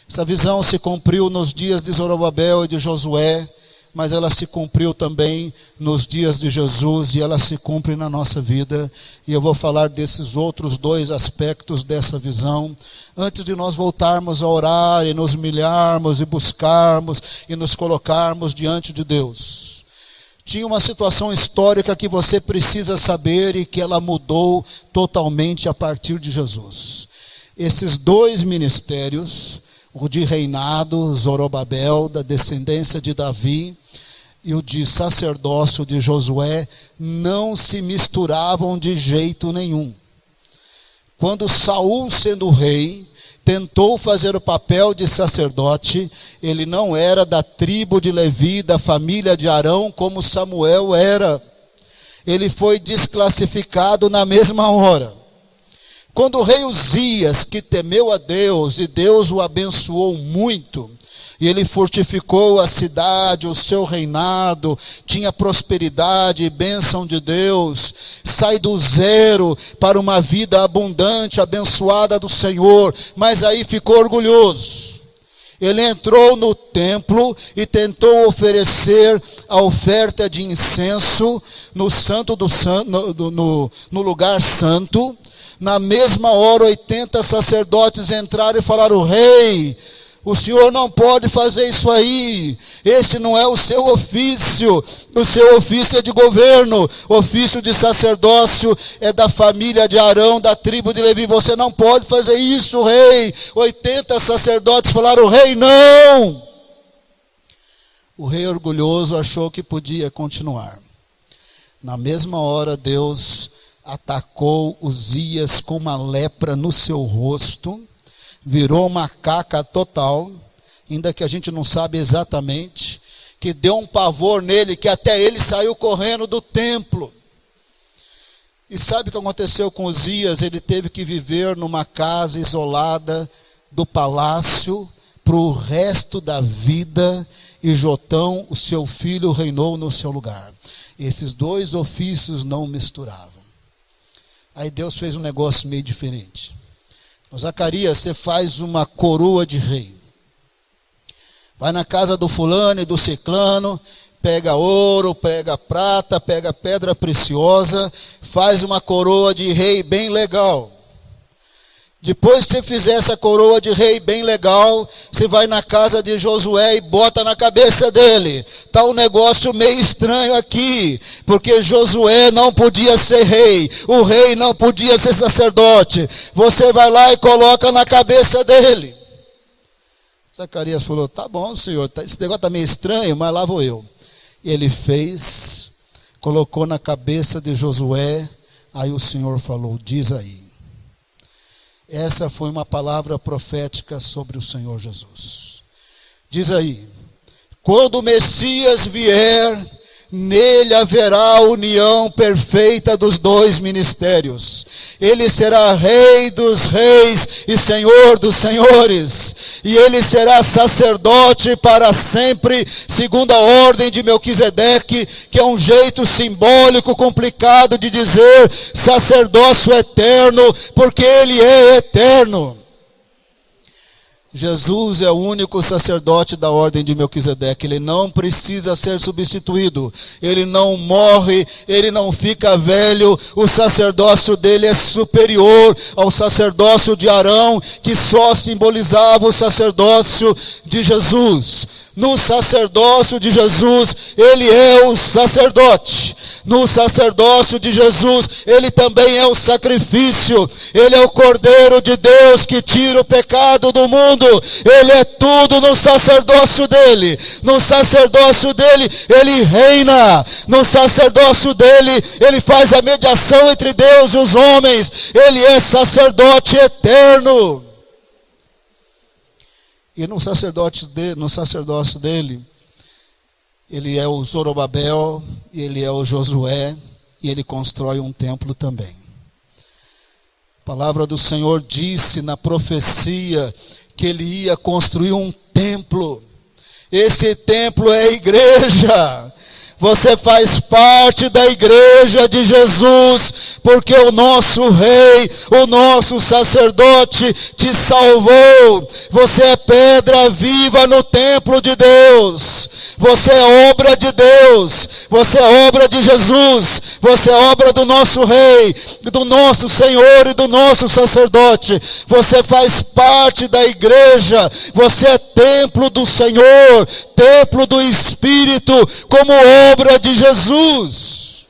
Essa visão se cumpriu nos dias de Zorobabel e de Josué, mas ela se cumpriu também nos dias de Jesus e ela se cumpre na nossa vida. E eu vou falar desses outros dois aspectos dessa visão, antes de nós voltarmos a orar e nos humilharmos e buscarmos e nos colocarmos diante de Deus. Tinha uma situação histórica que você precisa saber e que ela mudou totalmente a partir de Jesus. Esses dois ministérios, o de reinado, Zorobabel, da descendência de Davi, e o de sacerdócio de Josué, não se misturavam de jeito nenhum. Quando Saul, sendo rei, tentou fazer o papel de sacerdote, ele não era da tribo de Levi, da família de Arão, como Samuel era. Ele foi desclassificado na mesma hora. Quando o rei Uzias, que temeu a Deus, e Deus o abençoou muito, e ele fortificou a cidade, o seu reinado, tinha prosperidade e bênção de Deus, sai do zero para uma vida abundante, abençoada do Senhor, mas aí ficou orgulhoso. Ele entrou no templo e tentou oferecer a oferta de incenso no santo do no lugar santo. Na mesma hora, 80 sacerdotes entraram e falaram: rei, o senhor não pode fazer isso aí, esse não é o seu ofício é de governo, ofício de sacerdócio é da família de Arão, da tribo de Levi, você não pode fazer isso, rei. 80 sacerdotes falaram: rei, não. O rei orgulhoso achou que podia continuar. Na mesma hora, Deus atacou Uzias com uma lepra no seu rosto, virou uma caca total, ainda que a gente não sabe exatamente, que deu um pavor nele, que até ele saiu correndo do templo. E sabe o que aconteceu com Uzias? Ele teve que viver numa casa isolada do palácio para o resto da vida, e Jotão, o seu filho, reinou no seu lugar. Esses dois ofícios não misturavam. Aí Deus fez um negócio meio diferente. Zacarias, você faz uma coroa de rei. Vai na casa do fulano e do ciclano, pega ouro, pega prata, pega pedra preciosa, faz uma coroa de rei bem legal. Depois que você fizer essa coroa de rei bem legal, você vai na casa de Josué e bota na cabeça dele. Está um negócio meio estranho aqui, porque Josué não podia ser rei, o rei não podia ser sacerdote. Você vai lá e coloca na cabeça dele. Zacarias falou: tá bom, senhor, esse negócio está meio estranho, mas lá vou eu. Ele fez, colocou na cabeça de Josué, aí o Senhor falou: diz aí. Essa foi uma palavra profética sobre o Senhor Jesus. Diz aí: quando o Messias vier, nele haverá união perfeita dos dois ministérios. Ele será rei dos reis e senhor dos senhores. E ele será sacerdote para sempre, segundo a ordem de Melquisedeque, que é um jeito simbólico complicado de dizer sacerdócio eterno, porque ele é eterno. Jesus é o único sacerdote da ordem de Melquisedeque. Ele não precisa ser substituído. Ele não morre, ele não fica velho. O sacerdócio dele é superior ao sacerdócio de Arão, que só simbolizava o sacerdócio de Jesus. No sacerdócio de Jesus, ele é o sacerdote. No sacerdócio de Jesus, ele também é o sacrifício. Ele é o Cordeiro de Deus que tira o pecado do mundo. Ele é tudo no sacerdócio dele. No sacerdócio dele, ele reina. No sacerdócio dele, ele faz a mediação entre Deus e os homens. Ele é sacerdote eterno. E no sacerdócio dele, ele é o Zorobabel, ele é o Josué, e ele constrói um templo também. A palavra do Senhor disse na profecia que ele ia construir um templo. Esse templo é a igreja. Você faz parte da igreja de Jesus, porque o nosso rei, o nosso sacerdote te salvou. Você é pedra viva no templo de Deus. Você é obra de Deus. Você é obra de Jesus. Você é obra do nosso rei, do nosso Senhor e do nosso sacerdote. Você faz parte da igreja. Você é templo do Senhor, templo do Espírito, como obra de Jesus.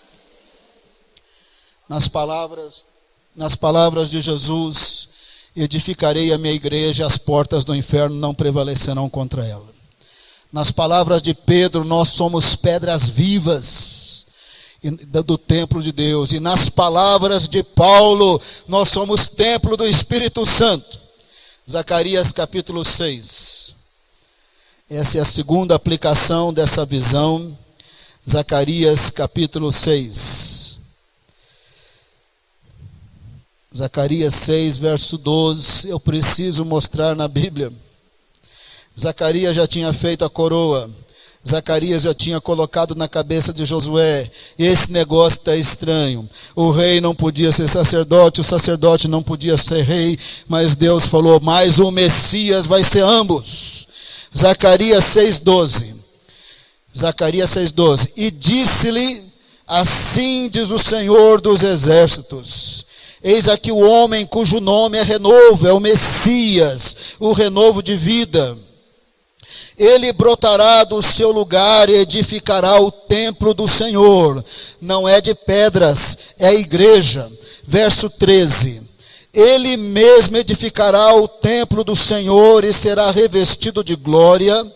Nas palavras de Jesus, edificarei a minha igreja, as portas do inferno não prevalecerão contra ela. Nas palavras de Pedro, nós somos pedras vivas do templo de Deus. E nas palavras de Paulo, nós somos templo do Espírito Santo. Zacarias capítulo 6. Essa é a segunda aplicação dessa visão. Zacarias capítulo 6. Zacarias 6, verso 12. Eu preciso mostrar na Bíblia. Zacarias já tinha feito a coroa. Zacarias já tinha colocado na cabeça de Josué. Esse negócio está estranho. O rei não podia ser sacerdote, o sacerdote não podia ser rei. Mas Deus falou, mas o Messias vai ser ambos. Zacarias 6,12. Zacarias 6,12. E disse-lhe, assim diz o Senhor dos exércitos. Eis aqui o homem cujo nome é renovo, é o Messias, o renovo de vida. Ele brotará do seu lugar e edificará o templo do Senhor. Não é de pedras, é a igreja. Verso 13. Ele mesmo edificará o templo do Senhor e será revestido de glória.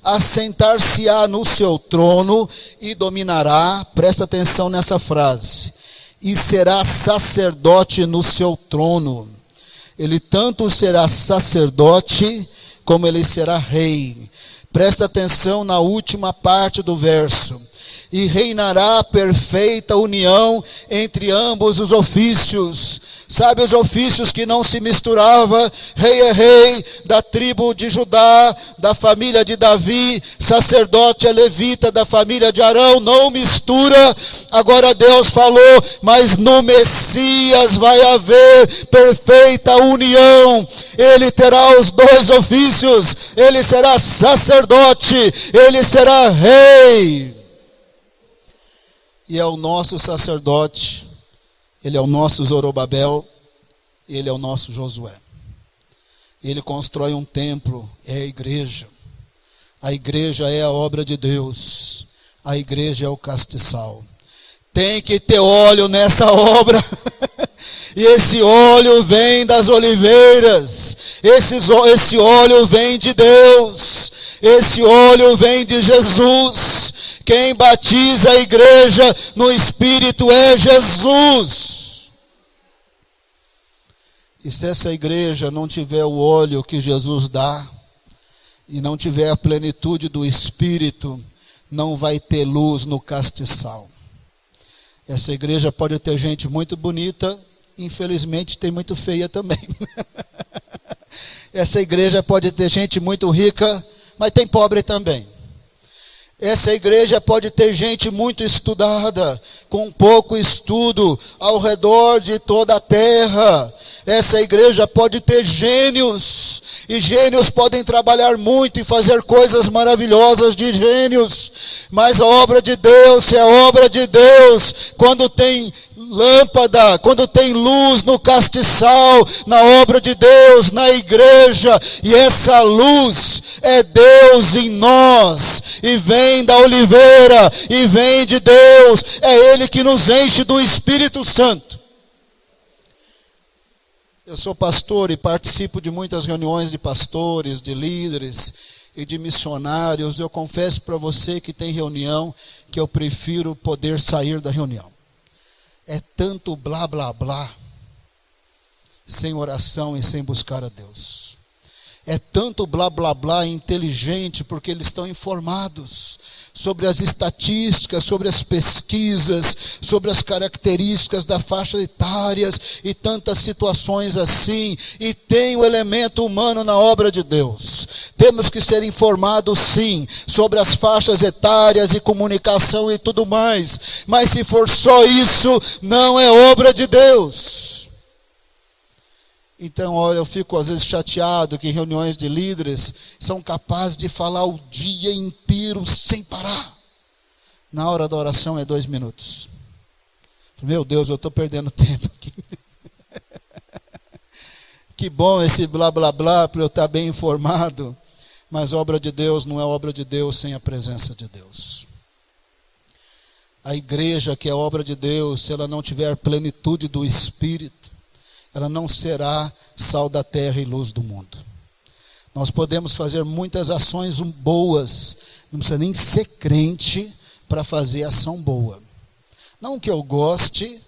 Assentar-se-á no seu trono e dominará. Presta atenção nessa frase. E será sacerdote no seu trono. Ele tanto será sacerdote como ele será rei. Presta atenção na última parte do verso. E reinará perfeita união entre ambos os ofícios. Sabe os ofícios que não se misturava? Rei é rei, da tribo de Judá, da família de Davi. Sacerdote é levita, da família de Arão. Não mistura. Agora Deus falou, mas no Messias vai haver perfeita união. Ele terá os dois ofícios. Ele será sacerdote, ele será rei. E é o nosso sacerdote, ele é o nosso Zorobabel, ele é o nosso Josué. Ele constrói um templo, é a igreja. A igreja é a obra de Deus. A igreja é o castiçal. Tem que ter óleo nessa obra. E esse óleo vem das oliveiras. Esse óleo vem de Deus. Esse óleo vem de Jesus. Quem batiza a igreja no Espírito é Jesus. E se essa igreja não tiver o óleo que Jesus dá, e não tiver a plenitude do Espírito, não vai ter luz no castiçal. Essa igreja pode ter gente muito bonita, infelizmente tem muito feia também. Essa igreja pode ter gente muito rica, mas tem pobre também. Essa igreja pode ter gente muito estudada, com pouco estudo, ao redor de toda a terra. Essa igreja pode ter gênios, e gênios podem trabalhar muito e fazer coisas maravilhosas de gênios. Mas a obra de Deus é obra de Deus quando tem lâmpada, quando tem luz no castiçal, na obra de Deus, na igreja. E essa luz é Deus em nós, e vem da oliveira, e vem de Deus. É Ele que nos enche do Espírito Santo. Eu sou pastor e participo de muitas reuniões de pastores, de líderes e de missionários. Eu confesso para você que tem reunião que eu prefiro poder sair da reunião. É tanto blá blá blá, sem oração e sem buscar a Deus. É tanto blá blá blá inteligente, porque eles estão informados sobre as estatísticas, sobre as pesquisas, sobre as características da faixa etárias e tantas situações assim, e tem o elemento humano na obra de Deus. Temos que ser informados sim, sobre as faixas etárias e comunicação e tudo mais, mas se for só isso, não é obra de Deus. Então, olha, eu fico às vezes chateado que em reuniões de líderes são capazes de falar o dia inteiro sem parar. Na hora da oração é 2 minutos. Meu Deus, eu estou perdendo tempo aqui. Que bom esse blá blá blá para eu estar bem informado. Mas obra de Deus não é obra de Deus sem a presença de Deus. A igreja que é obra de Deus, se ela não tiver plenitude do Espírito, ela não será sal da terra e luz do mundo. Nós podemos fazer muitas ações boas, não precisa nem ser crente para fazer ação boa. Não que eu goste,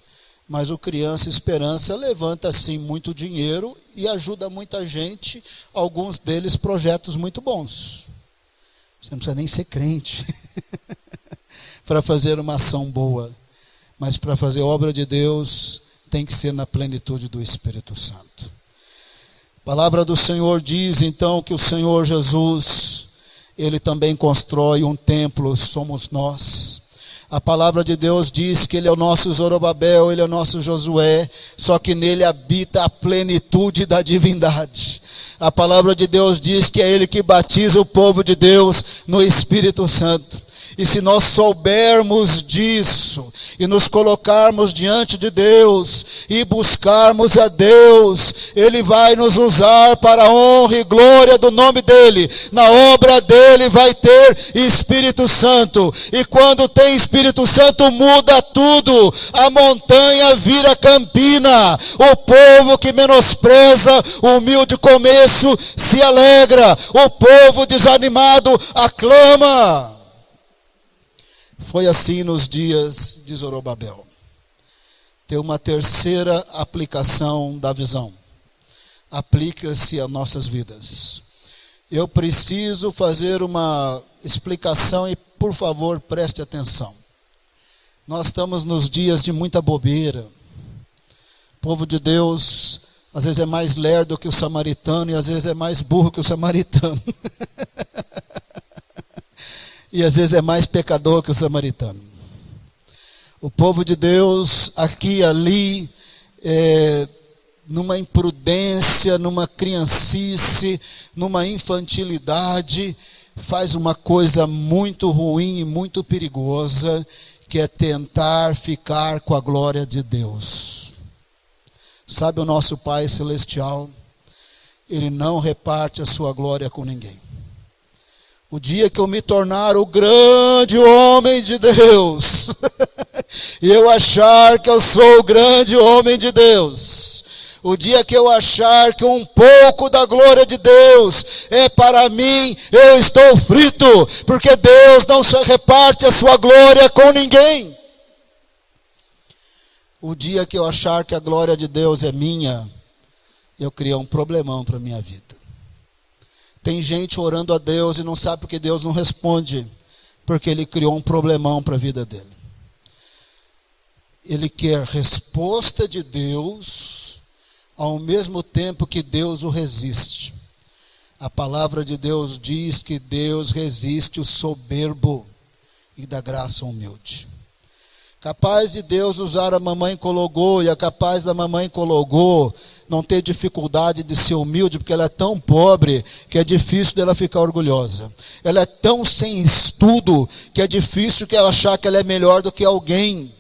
mas o Criança Esperança levanta assim muito dinheiro e ajuda muita gente, alguns deles projetos muito bons. Você não precisa nem ser crente para fazer uma ação boa, mas para fazer obra de Deus tem que ser na plenitude do Espírito Santo. A palavra do Senhor diz então que o Senhor Jesus, Ele também constrói um templo, somos nós. A palavra de Deus diz que Ele é o nosso Zorobabel, Ele é o nosso Josué, só que nele habita a plenitude da divindade. A palavra de Deus diz que é Ele que batiza o povo de Deus no Espírito Santo. E se nós soubermos disso, e nos colocarmos diante de Deus, e buscarmos a Deus, Ele vai nos usar para a honra e glória do nome dEle. Na obra dEle vai ter Espírito Santo. E quando tem Espírito Santo, muda tudo. A montanha vira campina. O povo que menospreza o humilde começo se alegra. O povo desanimado aclama. Foi assim nos dias de Zorobabel. Tem uma terceira aplicação da visão. Aplica-se a nossas vidas. Eu preciso fazer uma explicação e, por favor, preste atenção. Nós estamos nos dias de muita bobeira. O povo de Deus, às vezes é mais lerdo que o samaritano e às vezes é mais burro que o samaritano. E às vezes é mais pecador que o samaritano. O povo de Deus, aqui e ali, numa imprudência, numa criancice, numa infantilidade, faz uma coisa muito ruim e muito perigosa, que é tentar ficar com a glória de Deus. Sabe o nosso Pai Celestial? Ele não reparte a sua glória com ninguém. O dia que eu me tornar o grande homem de Deus, e eu achar que eu sou o grande homem de Deus, o dia que eu achar que um pouco da glória de Deus é para mim, eu estou frito, porque Deus não se reparte a sua glória com ninguém. O dia que eu achar que a glória de Deus é minha, eu criei um problemão para a minha vida. Tem gente orando a Deus e não sabe porque Deus não responde, porque Ele criou um problemão para a vida dele. Ele quer resposta de Deus, ao mesmo tempo que Deus o resiste. A palavra de Deus diz que Deus resiste o soberbo e dá graça ao humilde. Capaz de Deus usar a mamãe Cologô e é capaz da mamãe Cologô não ter dificuldade de ser humilde, porque ela é tão pobre que é difícil dela ficar orgulhosa. Ela é tão sem estudo que é difícil que ela achar que ela é melhor do que alguém.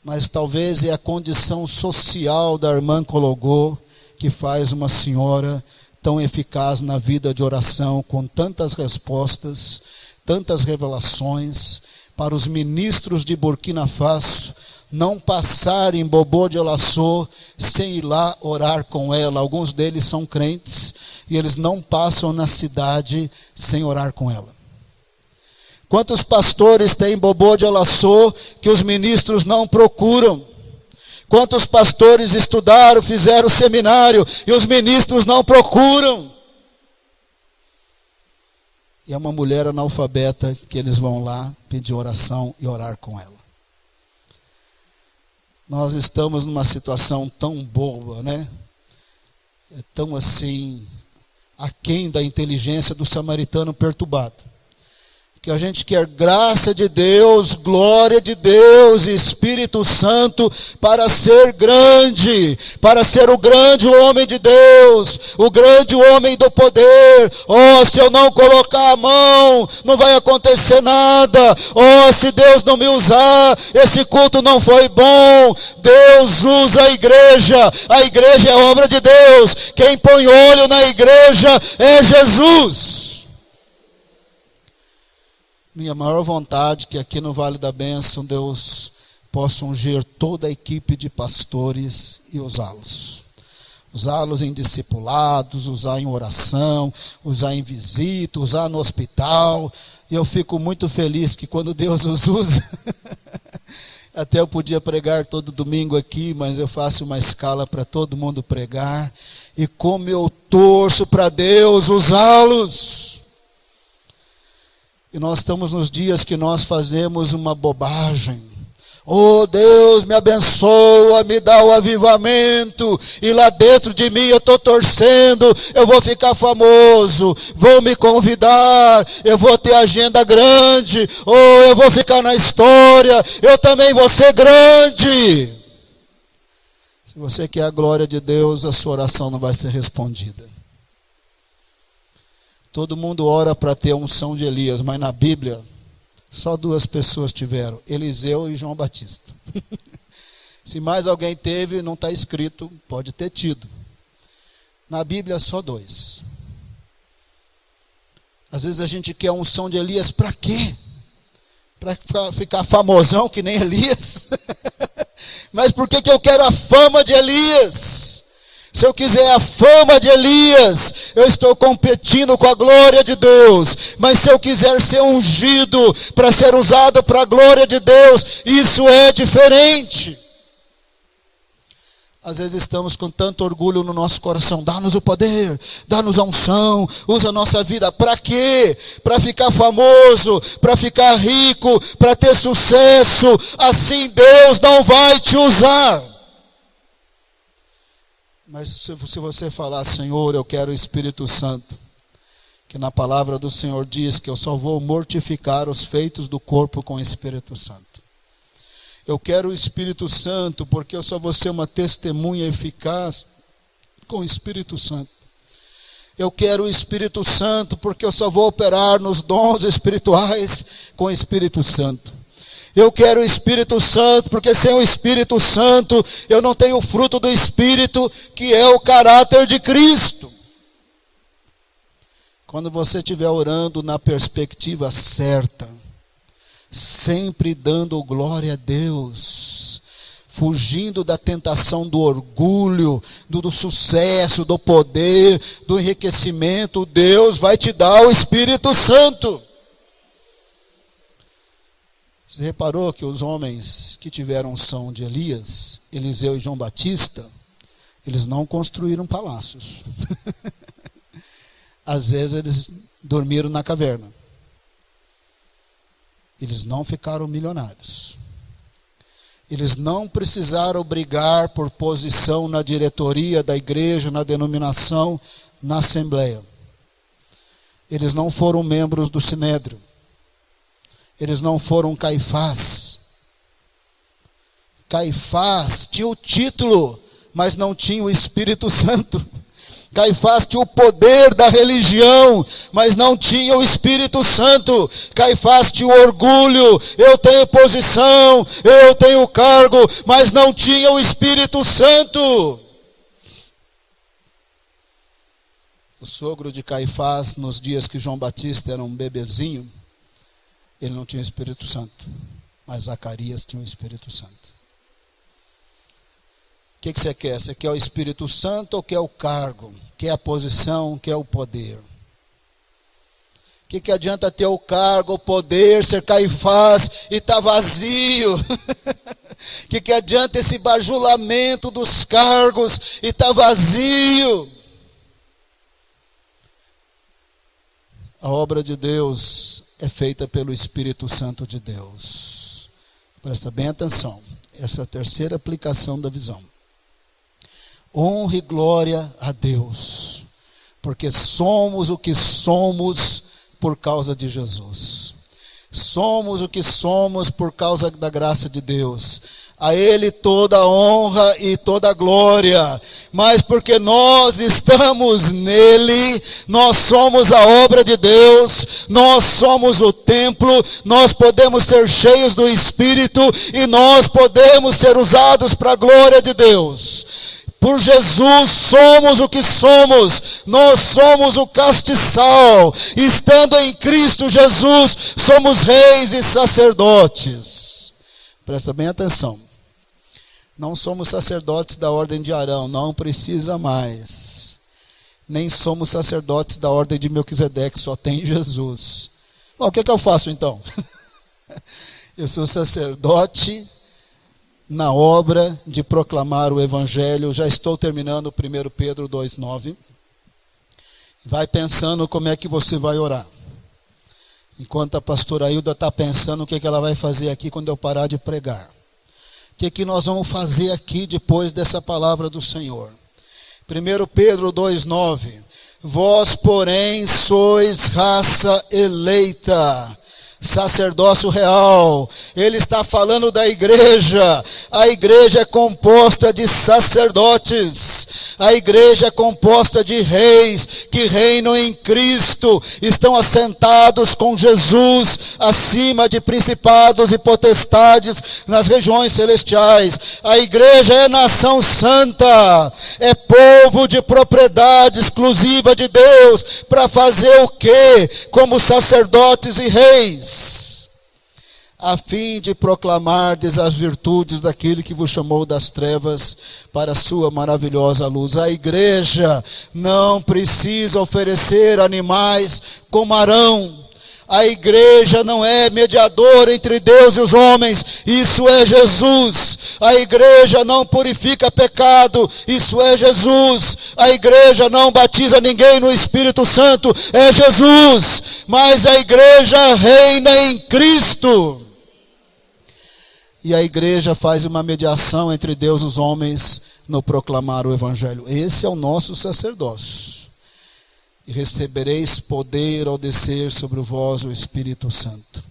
Mas talvez é a condição social da irmã Cologô que faz uma senhora tão eficaz na vida de oração, com tantas respostas, tantas revelações, para os ministros de Burkina Faso não passarem Bobô de Olaçô sem ir lá orar com ela. Alguns deles são crentes e eles não passam na cidade sem orar com ela. Quantos pastores tem Bobô de Olaçô que os ministros não procuram? Quantos pastores estudaram, fizeram seminário e os ministros não procuram? E é uma mulher analfabeta que eles vão lá pedir oração e orar com ela. Nós estamos numa situação tão boba, né? Tão assim, aquém da inteligência do samaritano perturbado. Que a gente quer graça de Deus, glória de Deus, Espírito Santo para ser grande, para ser o grande homem de Deus, o grande homem do poder. Oh, se eu não colocar a mão, não vai acontecer nada. Oh, se Deus não me usar, esse culto não foi bom. Deus usa a igreja é obra de Deus. Quem põe olho na igreja é Jesus. Minha maior vontade é que aqui no Vale da Bênção Deus possa ungir toda a equipe de pastores e usá-los. Usá-los em discipulados, usar em oração, usar em visita, usar no hospital. E eu fico muito feliz que quando Deus os usa, até eu podia pregar todo domingo aqui, mas eu faço uma escala para todo mundo pregar. E como eu torço para Deus usá-los. E nós estamos nos dias que nós fazemos uma bobagem. Oh, Deus, me abençoa, me dá o avivamento. E lá dentro de mim eu estou torcendo, eu vou ficar famoso, vão me convidar, eu vou ter agenda grande, oh, eu vou ficar na história, eu também vou ser grande. Se você quer a glória de Deus, a sua oração não vai ser respondida. Todo mundo ora para ter a unção de Elias, mas na Bíblia só 2 pessoas tiveram, Eliseu e João Batista. Se mais alguém teve, não está escrito, pode ter tido. Na Bíblia só 2. Às vezes a gente quer a unção de Elias para quê? Para ficar famosão que nem Elias? Mas por que eu quero a fama de Elias? Se eu quiser a fama de Elias, eu estou competindo com a glória de Deus. Mas se eu quiser ser ungido para ser usado para a glória de Deus, isso é diferente. Às vezes estamos com tanto orgulho no nosso coração. Dá-nos o poder, dá-nos a unção, usa a nossa vida. Para quê? Para ficar famoso, para ficar rico, para ter sucesso. Assim Deus não vai te usar. Mas se você falar, Senhor, eu quero o Espírito Santo, que na palavra do Senhor diz que eu só vou mortificar os feitos do corpo com o Espírito Santo. Eu quero o Espírito Santo porque eu só vou ser uma testemunha eficaz com o Espírito Santo. Eu quero o Espírito Santo porque eu só vou operar nos dons espirituais com o Espírito Santo. Eu quero o Espírito Santo, porque sem o Espírito Santo, eu não tenho o fruto do Espírito, que é o caráter de Cristo. Quando você estiver orando na perspectiva certa, sempre dando glória a Deus, fugindo da tentação do orgulho, do sucesso, do poder, do enriquecimento, Deus vai te dar o Espírito Santo. Você reparou que os homens que tiveram unção de Elias, Eliseu e João Batista, eles não construíram palácios. Às vezes eles dormiram na caverna. Eles não ficaram milionários. Eles não precisaram brigar por posição na diretoria da igreja, na denominação, na assembleia. Eles não foram membros do Sinédrio. Eles não foram Caifás. Caifás tinha o título, mas não tinha o Espírito Santo. Caifás tinha o poder da religião, mas não tinha o Espírito Santo. Caifás tinha o orgulho, eu tenho posição, eu tenho cargo, mas não tinha o Espírito Santo. O sogro de Caifás, nos dias que João Batista era um bebezinho, ele não tinha o Espírito Santo, mas Zacarias tinha o Espírito Santo. O que você quer? Você quer o Espírito Santo ou quer o cargo? Quer a posição? Quer o poder? O que adianta ter o cargo, o poder, ser Caifás e estar vazio? O que adianta esse bajulamento dos cargos e estar vazio? A obra de Deus é feita pelo Espírito Santo de Deus. Presta bem atenção. Essa é a terceira aplicação da visão. Honra e glória a Deus, porque somos o que somos por causa de Jesus. Somos o que somos por causa da graça de Deus. A Ele toda a honra e toda a glória. Mas porque nós estamos nele, nós somos a obra de Deus, nós somos o templo, nós podemos ser cheios do Espírito e nós podemos ser usados para a glória de Deus. Por Jesus somos o que somos, nós somos o castiçal. Estando em Cristo Jesus, somos reis e sacerdotes. Presta bem atenção. Não somos sacerdotes da ordem de Arão, não precisa mais. Nem somos sacerdotes da ordem de Melquisedeque, só tem Jesus. Bom, o que eu faço então? Eu sou sacerdote na obra de proclamar o Evangelho. Já estou terminando 1 Pedro 2,9. Vai pensando como é que você vai orar. Enquanto a pastora Hilda está pensando o que ela vai fazer aqui quando eu parar de pregar. O que nós vamos fazer aqui depois dessa palavra do Senhor? 1 Pedro 2,9. Vós, porém, sois raça eleita, sacerdócio real. Ele está falando da igreja. A igreja é composta de sacerdotes. A igreja é composta de reis que reinam em Cristo, estão assentados com Jesus acima de principados e potestades nas regiões celestiais. A igreja é nação santa, é povo de propriedade exclusiva de Deus. Para fazer o quê? Como sacerdotes e reis, a fim de proclamardes as virtudes daquele que vos chamou das trevas para a sua maravilhosa luz. A igreja não precisa oferecer animais como Arão. A igreja não é mediadora entre Deus e os homens, isso é Jesus. A igreja não purifica pecado, isso é Jesus. A igreja não batiza ninguém no Espírito Santo, é Jesus. Mas a igreja reina em Cristo. E a igreja faz uma mediação entre Deus e os homens no proclamar o Evangelho. Esse é o nosso sacerdócio. E recebereis poder ao descer sobre vós o Espírito Santo,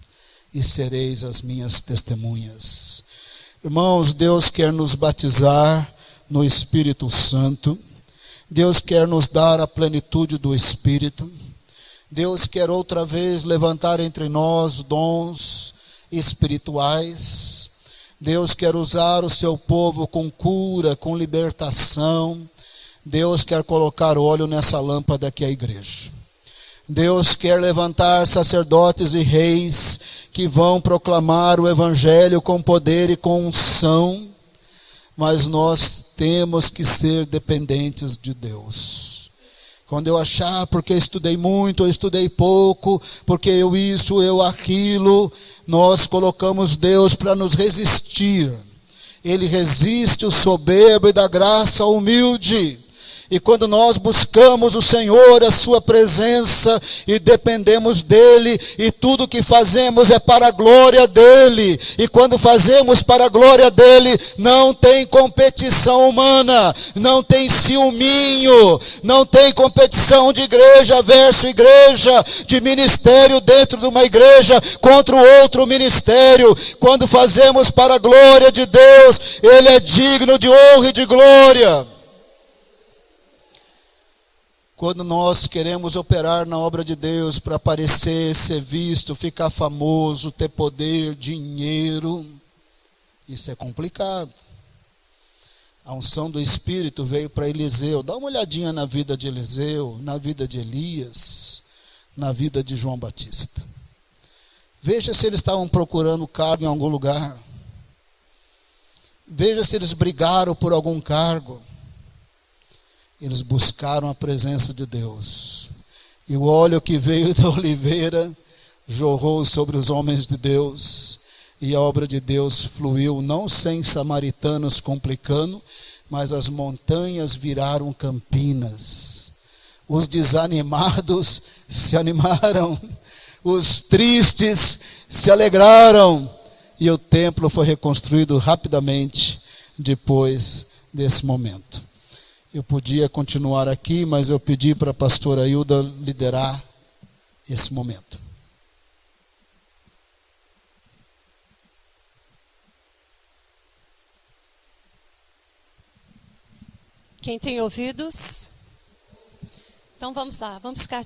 e sereis as minhas testemunhas. Irmãos, Deus quer nos batizar no Espírito Santo. Deus quer nos dar a plenitude do Espírito. Deus quer outra vez levantar entre nós dons espirituais. Deus quer usar o seu povo com cura, com libertação. Deus quer colocar óleo nessa lâmpada que é a igreja. Deus quer levantar sacerdotes e reis que vão proclamar o Evangelho com poder e com unção. Mas nós temos que ser dependentes de Deus. Quando eu achar, porque eu estudei muito, eu estudei pouco, porque eu isso, eu aquilo, nós colocamos Deus para nos resistir. Ele resiste o soberbo e dá graça ao humilde. E quando nós buscamos o Senhor, a sua presença, e dependemos dEle, e tudo que fazemos é para a glória dEle, e quando fazemos para a glória dEle, não tem competição humana, não tem ciúminho, não tem competição de igreja versus igreja, de ministério dentro de uma igreja contra o outro ministério. Quando fazemos para a glória de Deus, Ele é digno de honra e de glória. Quando nós queremos operar na obra de Deus para aparecer, ser visto, ficar famoso, ter poder, dinheiro, isso é complicado. A unção do Espírito veio para Eliseu. Dá uma olhadinha na vida de Eliseu, na vida de Elias, na vida de João Batista. Veja se eles estavam procurando cargo em algum lugar. Veja se eles brigaram por algum cargo. Eles buscaram a presença de Deus. E o óleo que veio da oliveira jorrou sobre os homens de Deus. E a obra de Deus fluiu, não sem samaritanos complicando, mas as montanhas viraram campinas. os desanimados se animaram, os tristes se alegraram, e o templo foi reconstruído rapidamente depois desse momento. Eu podia continuar aqui, mas eu pedi para a pastora Hilda liderar esse momento. Quem tem ouvidos? Então vamos lá, vamos ficar